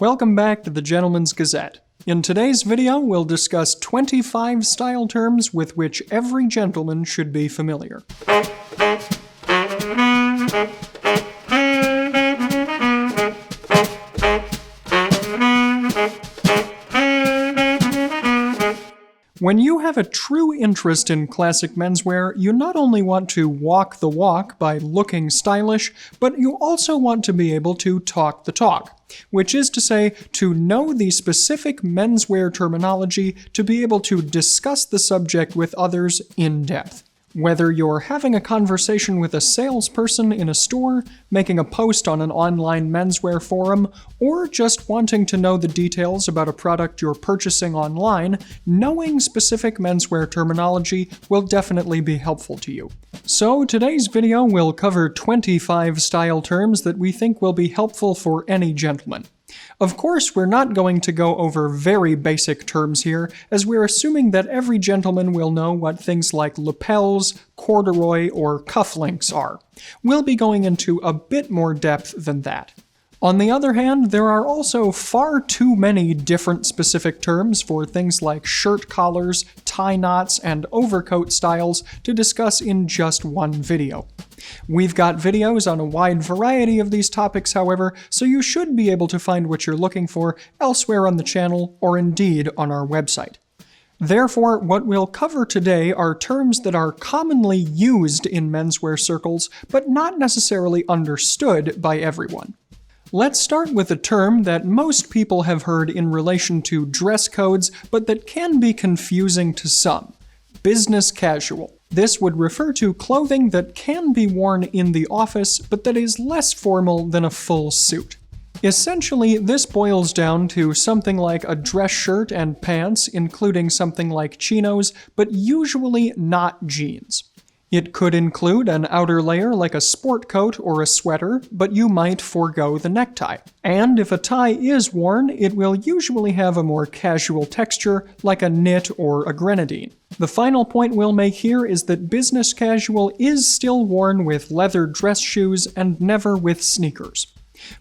Welcome back to the Gentleman's Gazette. In today's video, we'll discuss 25 style terms with which every gentleman should be familiar. When you have a true interest in classic menswear, you not only want to walk the walk by looking stylish, but you also want to be able to talk the talk, which is to say, to know the specific menswear terminology to be able to discuss the subject with others in depth. Whether you're having a conversation with a salesperson in a store, making a post on an online menswear forum, or just wanting to know the details about a product you're purchasing online, knowing specific menswear terminology will definitely be helpful to you. So today's video will cover 25 style terms that we think will be helpful for any gentleman. Of course, we're not going to go over very basic terms here, as we're assuming that every gentleman will know what things like lapels, corduroy, or cufflinks are. We'll be going into a bit more depth than that. On the other hand, there are also far too many different specific terms for things like shirt collars, tie knots, and overcoat styles to discuss in just one video. We've got videos on a wide variety of these topics, however, so you should be able to find what you're looking for elsewhere on the channel or indeed on our website. Therefore, what we'll cover today are terms that are commonly used in menswear circles, but not necessarily understood by everyone. Let's start with a term that most people have heard in relation to dress codes, but that can be confusing to some: business casual. This would refer to clothing that can be worn in the office, but that is less formal than a full suit. Essentially, this boils down to something like a dress shirt and pants, including something like chinos, but usually not jeans. It could include an outer layer like a sport coat or a sweater, but you might forego the necktie. And if a tie is worn, it will usually have a more casual texture like a knit or a grenadine. The final point we'll make here is that business casual is still worn with leather dress shoes and never with sneakers.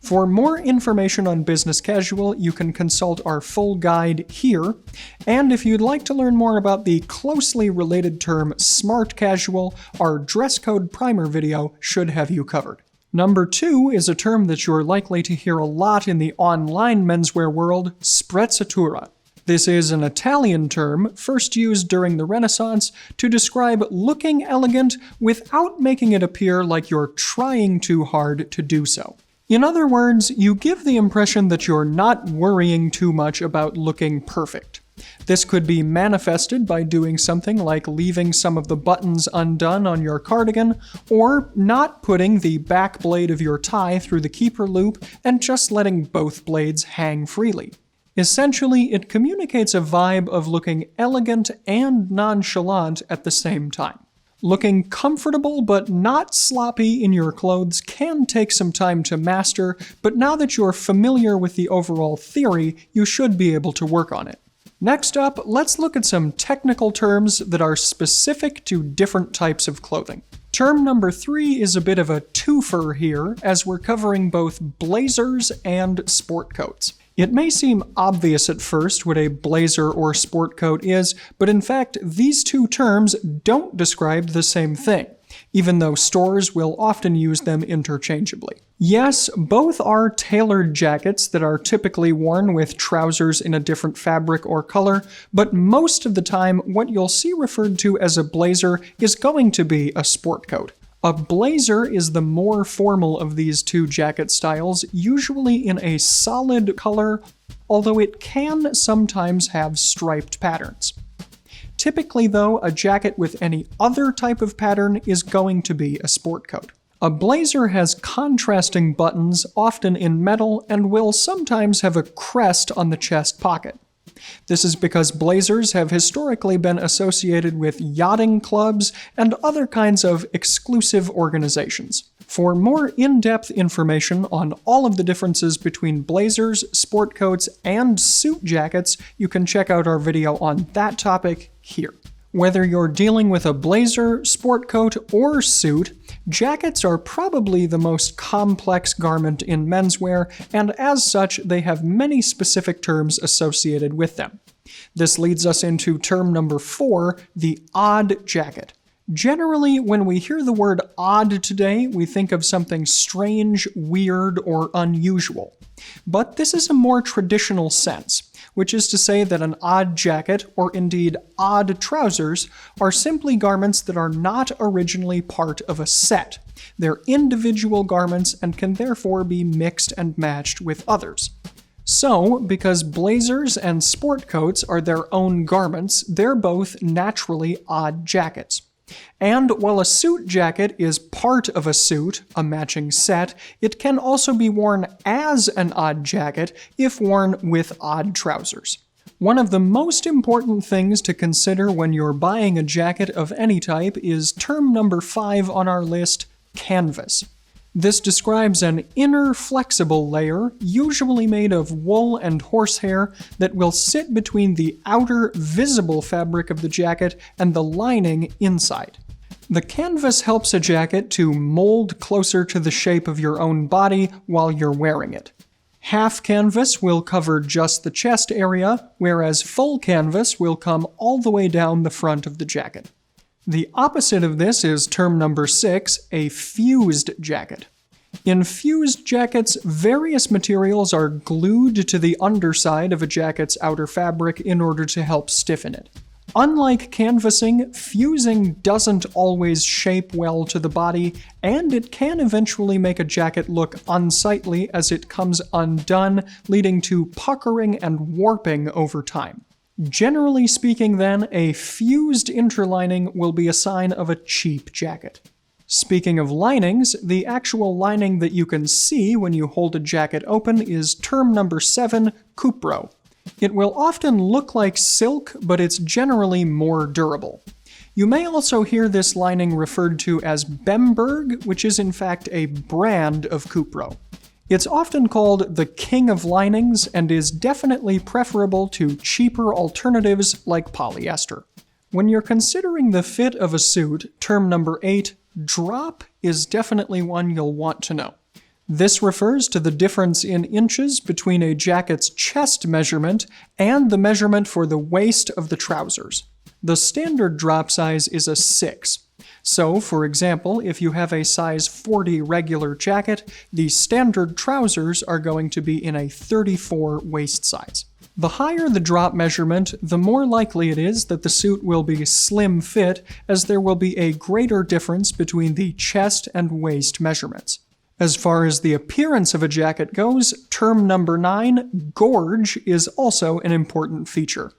For more information on business casual, you can consult our full guide here, and if you'd like to learn more about the closely related term smart casual, our dress code primer video should have you covered. Number 2 is a term that you're likely to hear a lot in the online menswear world: Sprezzatura. This is an Italian term, first used during the Renaissance, to describe looking elegant without making it appear like you're trying too hard to do so. In other words, you give the impression that you're not worrying too much about looking perfect. This could be manifested by doing something like leaving some of the buttons undone on your cardigan, or not putting the back blade of your tie through the keeper loop and just letting both blades hang freely. Essentially, it communicates a vibe of looking elegant and nonchalant at the same time. Looking comfortable but not sloppy in your clothes can take some time to master, but now that you're familiar with the overall theory, you should be able to work on it. Next up, let's look at some technical terms that are specific to different types of clothing. Term number 3 is a bit of a twofer here, as we're covering both blazers and sport coats. It may seem obvious at first what a blazer or sport coat is, but in fact, these two terms don't describe the same thing, even though stores will often use them interchangeably. Yes, both are tailored jackets that are typically worn with trousers in a different fabric or color, but most of the time, what you'll see referred to as a blazer is going to be a sport coat. A blazer is the more formal of these two jacket styles, usually in a solid color, although it can sometimes have striped patterns. Typically, though, a jacket with any other type of pattern is going to be a sport coat. A blazer has contrasting buttons, often in metal, and will sometimes have a crest on the chest pocket. This is because blazers have historically been associated with yachting clubs and other kinds of exclusive organizations. For more in-depth information on all of the differences between blazers, sport coats, and suit jackets, you can check out our video on that topic here. Whether you're dealing with a blazer, sport coat, or suit, jackets are probably the most complex garment in menswear, and as such, they have many specific terms associated with them. This leads us into term number 4, the odd jacket. Generally, when we hear the word odd today, we think of something strange, weird, or unusual. But this is a more traditional sense, which is to say that an odd jacket, or indeed odd trousers, are simply garments that are not originally part of a set. They're individual garments and can therefore be mixed and matched with others. So, because blazers and sport coats are their own garments, they're both naturally odd jackets. And while a suit jacket is part of a suit, a matching set, it can also be worn as an odd jacket if worn with odd trousers. One of the most important things to consider when you're buying a jacket of any type is term number 5 on our list, canvas. This describes an inner flexible layer, usually made of wool and horsehair, that will sit between the outer visible fabric of the jacket and the lining inside. The canvas helps a jacket to mold closer to the shape of your own body while you're wearing it. Half canvas will cover just the chest area, whereas full canvas will come all the way down the front of the jacket. The opposite of this is term number 6, a fused jacket. In fused jackets, various materials are glued to the underside of a jacket's outer fabric in order to help stiffen it. Unlike canvassing, fusing doesn't always shape well to the body, and it can eventually make a jacket look unsightly as it comes undone, leading to puckering and warping over time. Generally speaking then, a fused interlining will be a sign of a cheap jacket. Speaking of linings, the actual lining that you can see when you hold a jacket open is term number 7, Cupro. It will often look like silk, but it's generally more durable. You may also hear this lining referred to as Bemberg, which is in fact a brand of Cupro. It's often called the king of linings and is definitely preferable to cheaper alternatives like polyester. When you're considering the fit of a suit, term number 8, drop, is definitely one you'll want to know. This refers to the difference in inches between a jacket's chest measurement and the measurement for the waist of the trousers. The standard drop size is a 6. So, for example, if you have a size 40 regular jacket, the standard trousers are going to be in a 34 waist size. The higher the drop measurement, the more likely it is that the suit will be slim fit, as there will be a greater difference between the chest and waist measurements. As far as the appearance of a jacket goes, term number 9, gorge, is also an important feature.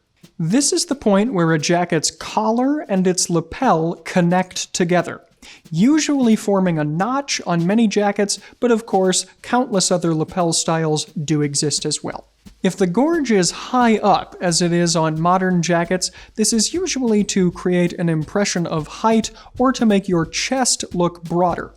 This is the point where a jacket's collar and its lapel connect together, usually forming a notch on many jackets, but of course, countless other lapel styles do exist as well. If the gorge is high up, as it is on modern jackets, this is usually to create an impression of height or to make your chest look broader.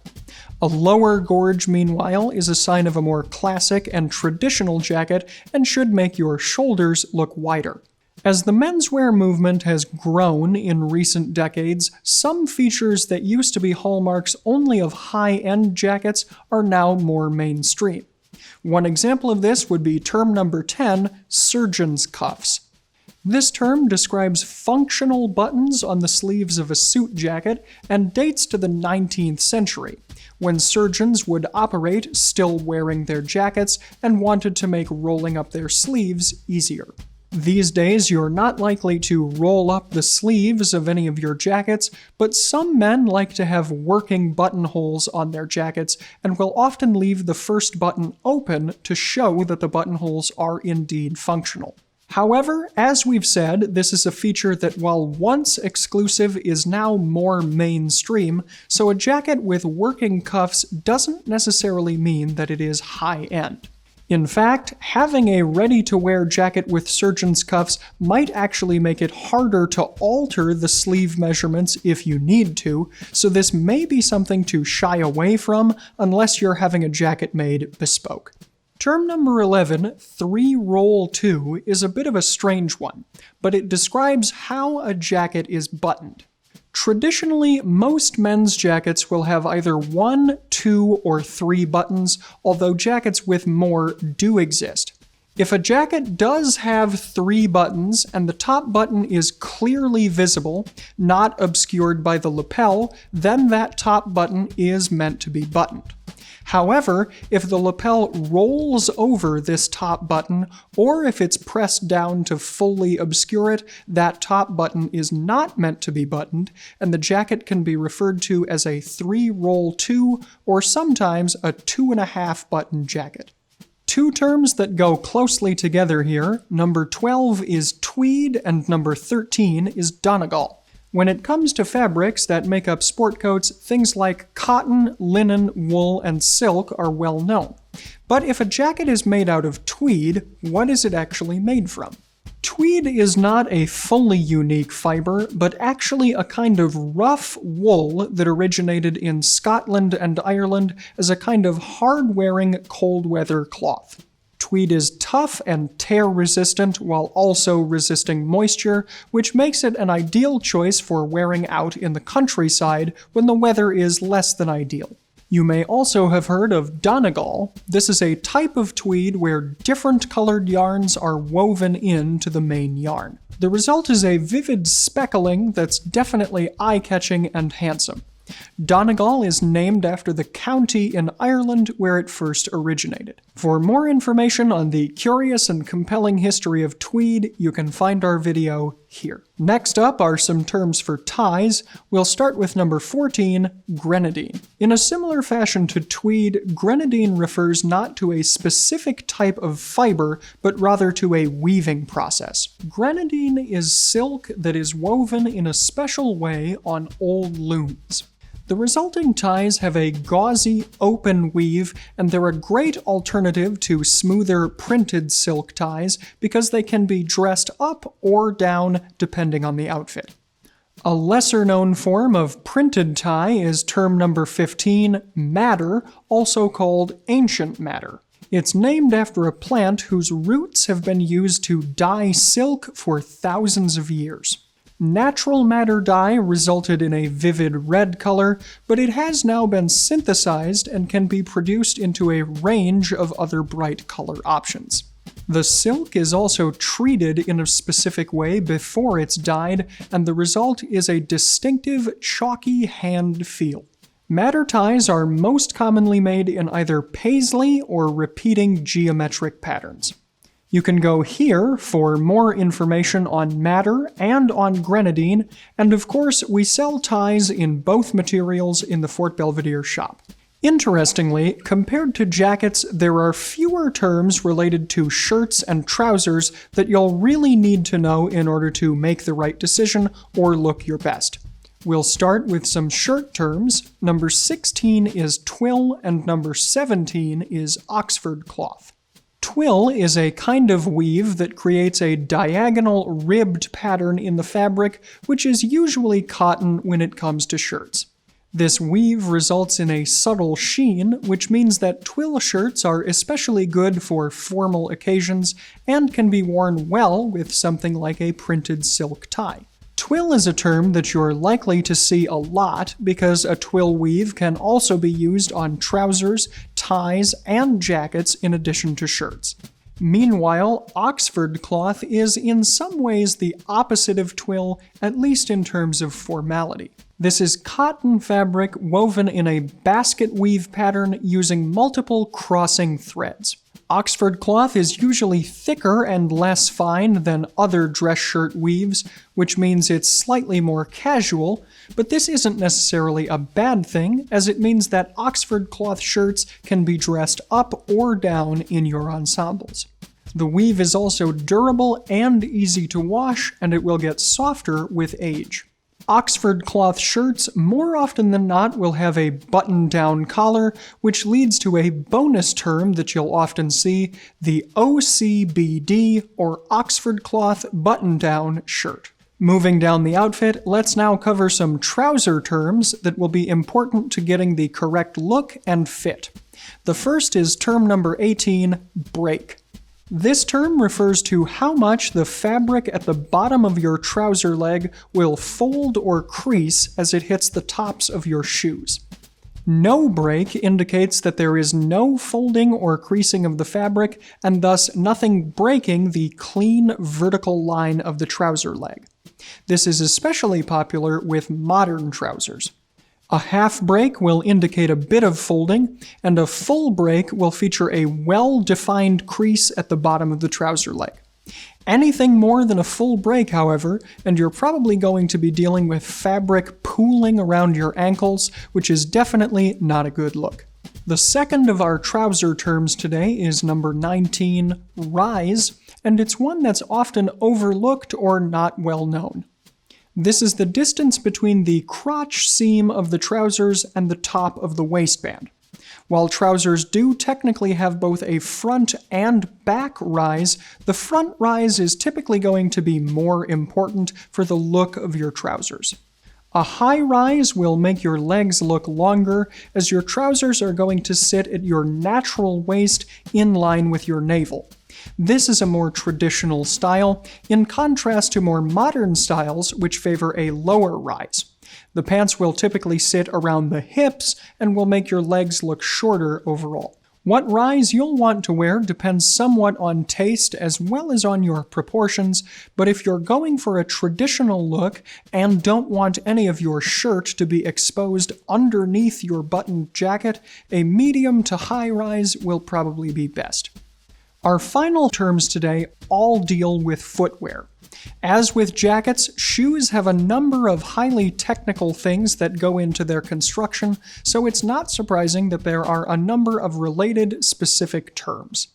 A lower gorge, meanwhile, is a sign of a more classic and traditional jacket and should make your shoulders look wider. As the menswear movement has grown in recent decades, some features that used to be hallmarks only of high-end jackets are now more mainstream. One example of this would be term number 10, surgeon's cuffs. This term describes functional buttons on the sleeves of a suit jacket and dates to the 19th century, when surgeons would operate still wearing their jackets and wanted to make rolling up their sleeves easier. These days, you're not likely to roll up the sleeves of any of your jackets, but some men like to have working buttonholes on their jackets and will often leave the first button open to show that the buttonholes are indeed functional. However, as we've said, this is a feature that while once exclusive is now more mainstream, so a jacket with working cuffs doesn't necessarily mean that it is high-end. In fact, having a ready-to-wear jacket with surgeon's cuffs might actually make it harder to alter the sleeve measurements if you need to, so this may be something to shy away from unless you're having a jacket made bespoke. Term number 11, 3-roll-2, is a bit of a strange one, but it describes how a jacket is buttoned. Traditionally, most men's jackets will have either 1, 2, or 3 buttons, although jackets with more do exist. If a jacket does have 3 buttons and the top button is clearly visible, not obscured by the lapel, then that top button is meant to be buttoned. However, if the lapel rolls over this top button, or if it's pressed down to fully obscure it, that top button is not meant to be buttoned, and the jacket can be referred to as a 3-roll-2 or sometimes a 2.5 button jacket. Two terms that go closely together here, number 12 is tweed and number 13 is Donegal. When it comes to fabrics that make up sport coats, things like cotton, linen, wool, and silk are well known. But if a jacket is made out of tweed, what is it actually made from? Tweed is not a fully unique fiber, but actually a kind of rough wool that originated in Scotland and Ireland as a kind of hard-wearing cold-weather cloth. Tweed is tough and tear-resistant while also resisting moisture, which makes it an ideal choice for wearing out in the countryside when the weather is less than ideal. You may also have heard of Donegal. This is a type of tweed where different colored yarns are woven into the main yarn. The result is a vivid speckling that's definitely eye-catching and handsome. Donegal is named after the county in Ireland where it first originated. For more information on the curious and compelling history of tweed, you can find our video here. Next up are some terms for ties. We'll start with number 14, grenadine. In a similar fashion to tweed, grenadine refers not to a specific type of fiber, but rather to a weaving process. Grenadine is silk that is woven in a special way on old looms. The resulting ties have a gauzy, open weave, and they're a great alternative to smoother printed silk ties because they can be dressed up or down depending on the outfit. A lesser-known form of printed tie is term number 15, madder, also called ancient madder. It's named after a plant whose roots have been used to dye silk for thousands of years. Natural madder dye resulted in a vivid red color, but it has now been synthesized and can be produced into a range of other bright color options. The silk is also treated in a specific way before it's dyed, and the result is a distinctive, chalky hand feel. Madder ties are most commonly made in either paisley or repeating geometric patterns. You can go here for more information on madder and on grenadine, and of course we sell ties in both materials in the Fort Belvedere shop. Interestingly, compared to jackets, there are fewer terms related to shirts and trousers that you'll really need to know in order to make the right decision or look your best. We'll start with some shirt terms. Number 16 is twill and number 17 is Oxford cloth. Twill is a kind of weave that creates a diagonal ribbed pattern in the fabric, which is usually cotton when it comes to shirts. This weave results in a subtle sheen, which means that twill shirts are especially good for formal occasions and can be worn well with something like a printed silk tie. Twill is a term that you're likely to see a lot because a twill weave can also be used on trousers, ties, and jackets in addition to shirts. Meanwhile, Oxford cloth is in some ways the opposite of twill, at least in terms of formality. This is cotton fabric woven in a basket weave pattern using multiple crossing threads. Oxford cloth is usually thicker and less fine than other dress shirt weaves, which means it's slightly more casual, but this isn't necessarily a bad thing, as it means that Oxford cloth shirts can be dressed up or down in your ensembles. The weave is also durable and easy to wash, and it will get softer with age. Oxford cloth shirts more often than not will have a button-down collar, which leads to a bonus term that you'll often see, the OCBD, or Oxford cloth button-down shirt. Moving down the outfit, let's now cover some trouser terms that will be important to getting the correct look and fit. The first is term number 18, break. This term refers to how much the fabric at the bottom of your trouser leg will fold or crease as it hits the tops of your shoes. No break indicates that there is no folding or creasing of the fabric, and thus nothing breaking the clean vertical line of the trouser leg. This is especially popular with modern trousers. A half break will indicate a bit of folding, and a full break will feature a well-defined crease at the bottom of the trouser leg. Anything more than a full break, however, and you're probably going to be dealing with fabric pooling around your ankles, which is definitely not a good look. The second of our trouser terms today is number 19, rise, and it's one that's often overlooked or not well known. This is the distance between the crotch seam of the trousers and the top of the waistband. While trousers do technically have both a front and back rise, the front rise is typically going to be more important for the look of your trousers. A high rise will make your legs look longer, as your trousers are going to sit at your natural waist in line with your navel. This is a more traditional style, in contrast to more modern styles which favor a lower rise. The pants will typically sit around the hips and will make your legs look shorter overall. What rise you'll want to wear depends somewhat on taste as well as on your proportions, but if you're going for a traditional look and don't want any of your shirt to be exposed underneath your buttoned jacket, a medium to high rise will probably be best. Our final terms today all deal with footwear. As with jackets, shoes have a number of highly technical things that go into their construction, so it's not surprising that there are a number of related specific terms.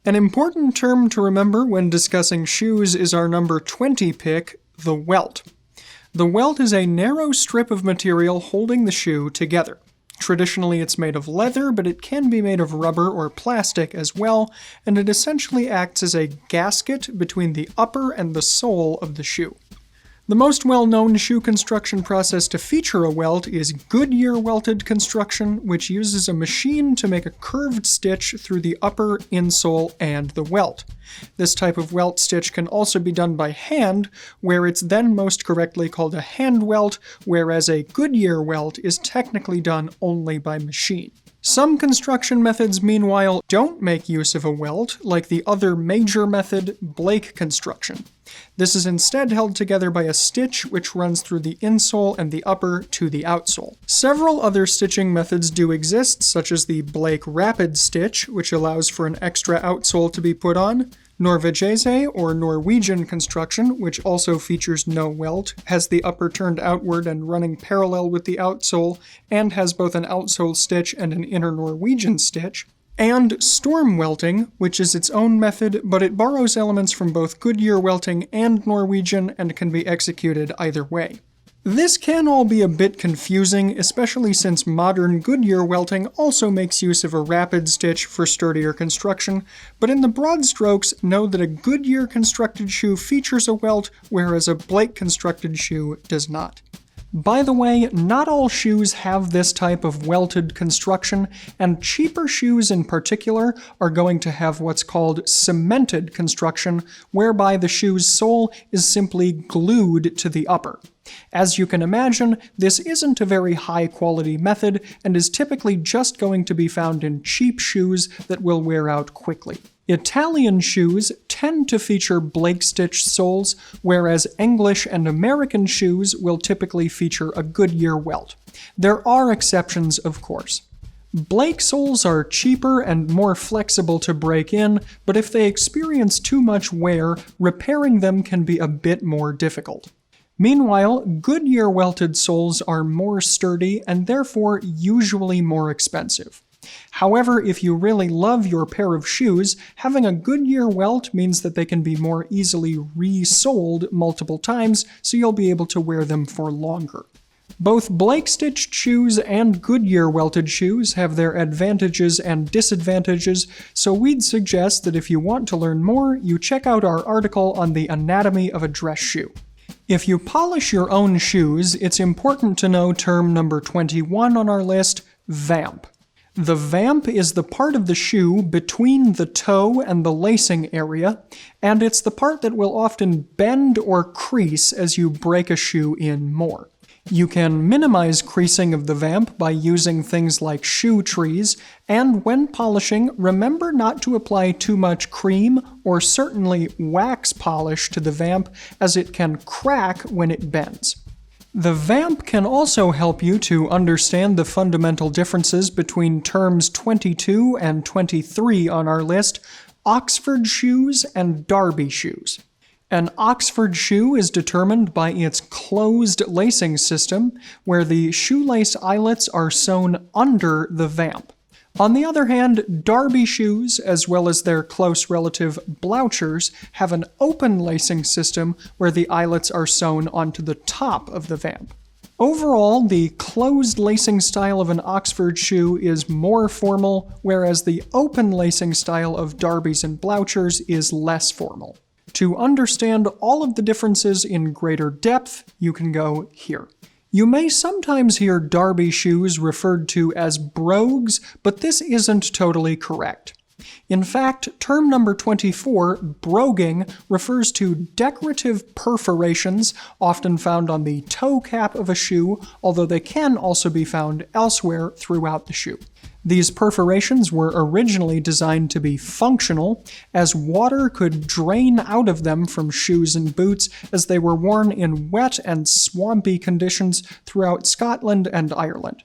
An important term to remember when discussing shoes is our number 20 pick, the welt. The welt is a narrow strip of material holding the shoe together. Traditionally, it's made of leather, but it can be made of rubber or plastic as well, and it essentially acts as a gasket between the upper and the sole of the shoe. The most well-known shoe construction process to feature a welt is Goodyear welted construction, which uses a machine to make a curved stitch through the upper insole and the welt. This type of welt stitch can also be done by hand, where it's then most correctly called a hand welt, whereas a Goodyear welt is technically done only by machine. Some construction methods, meanwhile, don't make use of a welt, like the other major method, Blake construction. This is instead held together by a stitch which runs through the insole and the upper to the outsole. Several other stitching methods do exist, such as the Blake rapid stitch, which allows for an extra outsole to be put on. Norvegese, or Norwegian construction, which also features no welt, has the upper turned outward and running parallel with the outsole, and has both an outsole stitch and an inner Norwegian stitch. And storm welting, which is its own method, but it borrows elements from both Goodyear welting and Norwegian and can be executed either way. This can all be a bit confusing, especially since modern Goodyear welting also makes use of a rapid stitch for sturdier construction, but in the broad strokes, know that a Goodyear constructed shoe features a welt, whereas a Blake constructed shoe does not. By the way, not all shoes have this type of welted construction, and cheaper shoes in particular are going to have what's called cemented construction, whereby the shoe's sole is simply glued to the upper. As you can imagine, this isn't a very high-quality method and is typically just going to be found in cheap shoes that will wear out quickly. Italian shoes tend to feature Blake-stitched soles, whereas English and American shoes will typically feature a Goodyear welt. There are exceptions, of course. Blake soles are cheaper and more flexible to break in, but if they experience too much wear, repairing them can be a bit more difficult. Meanwhile, Goodyear welted soles are more sturdy and therefore usually more expensive. However, if you really love your pair of shoes, having a Goodyear welt means that they can be more easily re-soled multiple times, so you'll be able to wear them for longer. Both Blake-stitched shoes and Goodyear welted shoes have their advantages and disadvantages, so we'd suggest that if you want to learn more, you check out our article on the anatomy of a dress shoe. If you polish your own shoes, it's important to know term number 21 on our list, Vamp. The vamp is the part of the shoe between the toe and the lacing area, and it's the part that will often bend or crease as you break a shoe in more. You can minimize creasing of the vamp by using things like shoe trees, and when polishing, remember not to apply too much cream or certainly wax polish to the vamp, as it can crack when it bends. The vamp can also help you to understand the fundamental differences between terms 22 and 23 on our list, Oxford shoes and Derby shoes. An Oxford shoe is determined by its closed lacing system, where the shoelace eyelets are sewn under the vamp. On the other hand, Derby shoes, as well as their close relative blouchers, have an open lacing system where the eyelets are sewn onto the top of the vamp. Overall, the closed lacing style of an Oxford shoe is more formal, whereas the open lacing style of Derbys and blouchers is less formal. To understand all of the differences in greater depth, you can go here. You may sometimes hear Derby shoes referred to as brogues, but this isn't totally correct. In fact, term number 24, broguing, refers to decorative perforations often found on the toe cap of a shoe, although they can also be found elsewhere throughout the shoe. These perforations were originally designed to be functional, as water could drain out of them from shoes and boots as they were worn in wet and swampy conditions throughout Scotland and Ireland.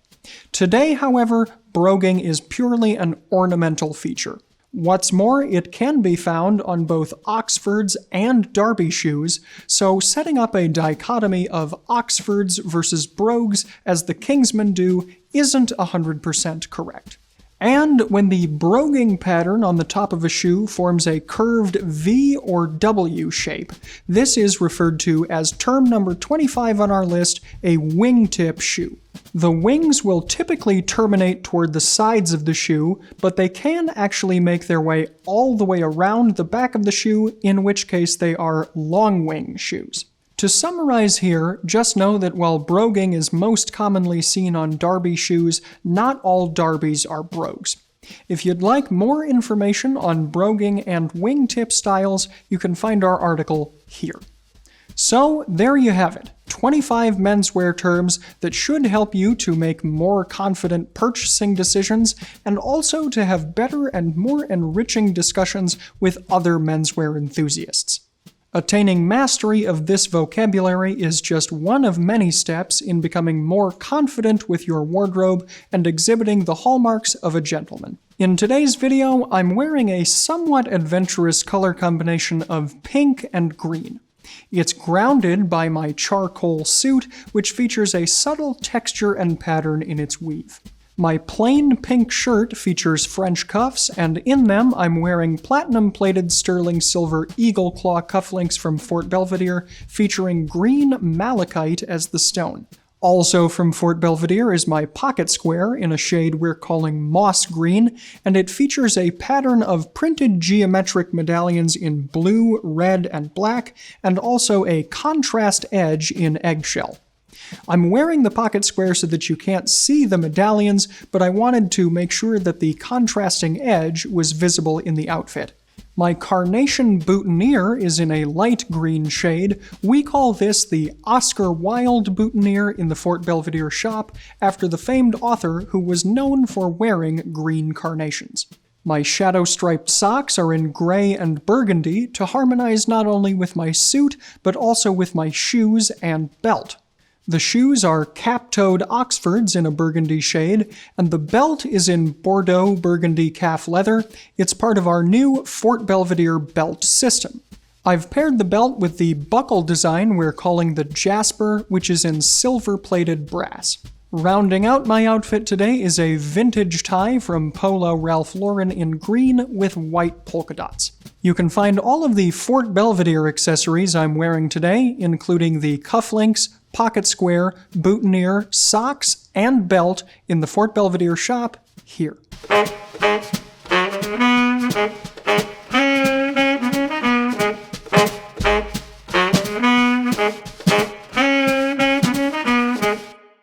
Today, however, broguing is purely an ornamental feature. What's more, it can be found on both Oxfords and Derby shoes, so setting up a dichotomy of Oxfords versus brogues, as the Kingsmen do, isn't 100% correct. And when the broguing pattern on the top of a shoe forms a curved V or W shape, this is referred to as term number 25 on our list, a wingtip shoe. The wings will typically terminate toward the sides of the shoe, but they can actually make their way all the way around the back of the shoe, in which case they are long wing shoes. To summarize here, just know that while broguing is most commonly seen on Derby shoes, not all Derbys are brogues. If you'd like more information on broguing and wingtip styles, you can find our article here. So there you have it, 25 menswear terms that should help you to make more confident purchasing decisions and also to have better and more enriching discussions with other menswear enthusiasts. Attaining mastery of this vocabulary is just one of many steps in becoming more confident with your wardrobe and exhibiting the hallmarks of a gentleman. In today's video, I'm wearing a somewhat adventurous color combination of pink and green. It's grounded by my charcoal suit, which features a subtle texture and pattern in its weave. My plain pink shirt features French cuffs, and in them I'm wearing platinum-plated sterling silver eagle claw cufflinks from Fort Belvedere, featuring green malachite as the stone. Also from Fort Belvedere is my pocket square in a shade we're calling moss green, and it features a pattern of printed geometric medallions in blue, red, and black, and also a contrast edge in eggshell. I'm wearing the pocket square so that you can't see the medallions, but I wanted to make sure that the contrasting edge was visible in the outfit. My carnation boutonniere is in a light green shade. We call this the Oscar Wilde boutonniere in the Fort Belvedere shop, after the famed author who was known for wearing green carnations. My shadow-striped socks are in gray and burgundy to harmonize not only with my suit, but also with my shoes and belt. The shoes are cap-toed Oxfords in a burgundy shade, and the belt is in Bordeaux burgundy calf leather. It's part of our new Fort Belvedere belt system. I've paired the belt with the buckle design we're calling the Jasper, which is in silver-plated brass. Rounding out my outfit today is a vintage tie from Polo Ralph Lauren in green with white polka dots. You can find all of the Fort Belvedere accessories I'm wearing today, including the cufflinks, pocket square, boutonniere, socks, and belt in the Fort Belvedere shop here.